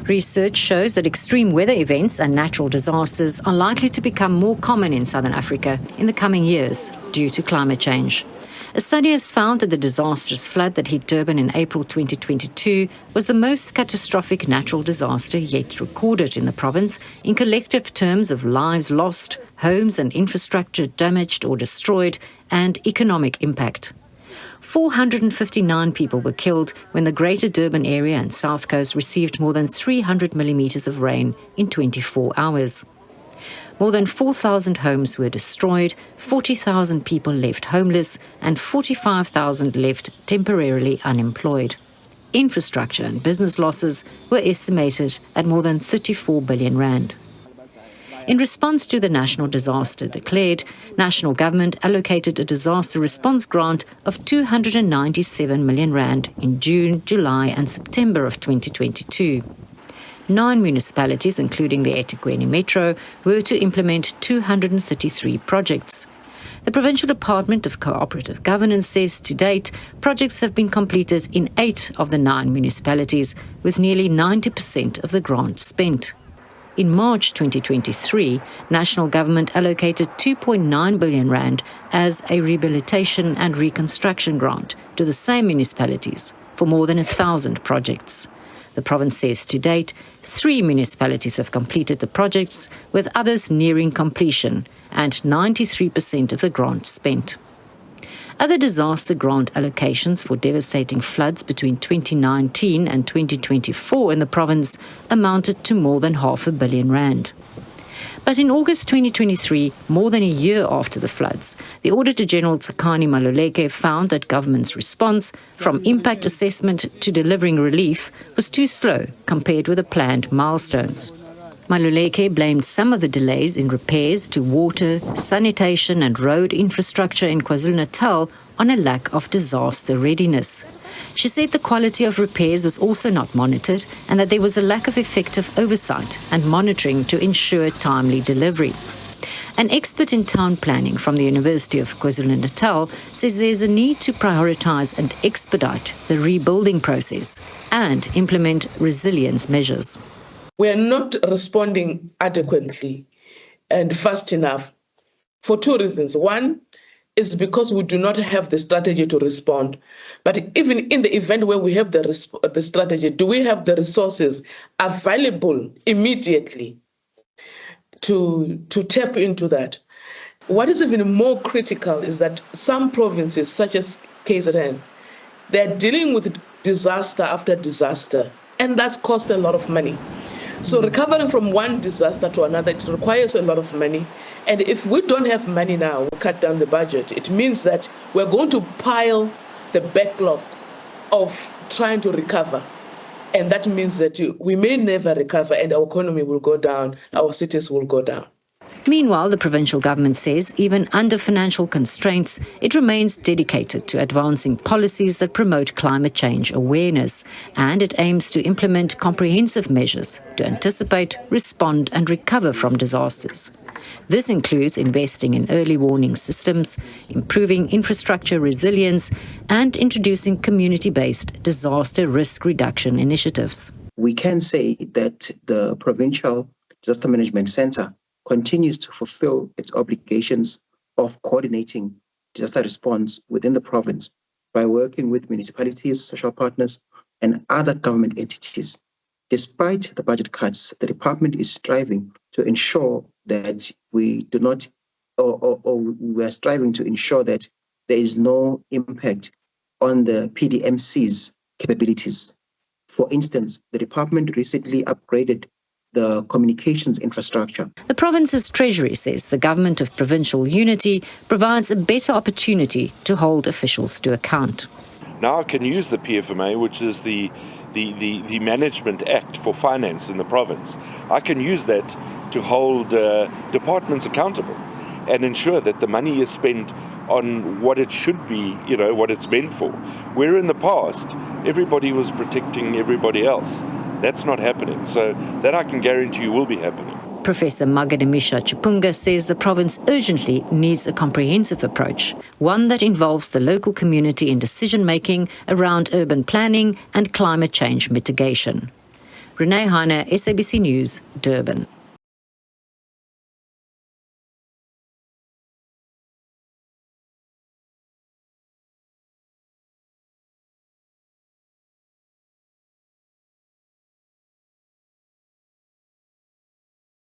Research shows that extreme weather events and natural disasters are likely to become more common in Southern Africa in the coming years due to climate change. A study has found that the disastrous flood that hit Durban in April 2022 was the most catastrophic natural disaster yet recorded in the province in collective terms of lives lost, homes and infrastructure damaged or destroyed, and economic impact. 459 people were killed when the Greater Durban area and South Coast received more than 300 millimetres of rain in 24 hours. More than 4,000 homes were destroyed, 40,000 people left homeless, and 45,000 left temporarily unemployed. Infrastructure and business losses were estimated at more than 34 billion rand. In response to the national disaster declared, national government allocated a disaster response grant of 297 million rand in June, July and September of 2022. 9 municipalities, including the eThekwini Metro, were to implement 233 projects. The Provincial Department of Cooperative Governance says to date, projects have been completed in 8 of the 9 municipalities, with nearly 90% of the grant spent. In March 2023, national government allocated 2.9 billion rand as a rehabilitation and reconstruction grant to the same municipalities for more than 1,000 projects. The province says to date, 3 municipalities have completed the projects, with others nearing completion, and 93% of the grant spent. Other disaster grant allocations for devastating floods between 2019 and 2024 in the province amounted to more than R500 million. But in August 2023, more than a year after the floods, the Auditor General Tsakani Maluleke found that government's response, from impact assessment to delivering relief, was too slow compared with the planned milestones. Maluleke blamed some of the delays in repairs to water, sanitation and road infrastructure in KwaZulu-Natal on a lack of disaster readiness. She said the quality of repairs was also not monitored and that there was a lack of effective oversight and monitoring to ensure timely delivery. An expert in town planning from the University of KwaZulu-Natal says there's a need to prioritise and expedite the rebuilding process and implement resilience measures. We are not responding adequately and fast enough for 2 reasons. One is because we do not have the strategy to respond. But even in the event where we have the strategy, do we have the resources available immediately to tap into that? What is even more critical is that some provinces, such as KZN, they're dealing with disaster after disaster, and that's cost a lot of money. So recovering from one disaster to another, it requires a lot of money. And if we don't have money now, we cut down the budget. It means that we're going to pile the backlog of trying to recover. And that means that we may never recover and our economy will go down, our cities will go down. Meanwhile, the provincial government says even under financial constraints, it remains dedicated to advancing policies that promote climate change awareness, and it aims to implement comprehensive measures to anticipate, respond and recover from disasters. This includes investing in early warning systems, improving infrastructure resilience and introducing community-based disaster risk reduction initiatives. We can say that the Provincial Disaster Management Centre continues to fulfill its obligations of coordinating disaster response within the province by working with municipalities, social partners, and other government entities. Despite the budget cuts, the department is striving to ensure that we are striving to ensure that there is no impact on the PDMC's capabilities. For instance, the department recently upgraded the communications infrastructure. The province's treasury says the government of provincial unity provides a better opportunity to hold officials to account. Now I can use the PFMA, which is the Management Act for finance in the province. I can use that to hold departments accountable and ensure that the money is spent on what it should be, what it's meant for. Where in the past, everybody was protecting everybody else. That's not happening. So that I can guarantee you will be happening. Professor Magadimisha Chipunga says the province urgently needs a comprehensive approach, one that involves the local community in decision-making around urban planning and climate change mitigation. Renee Heine, SABC News, Durban.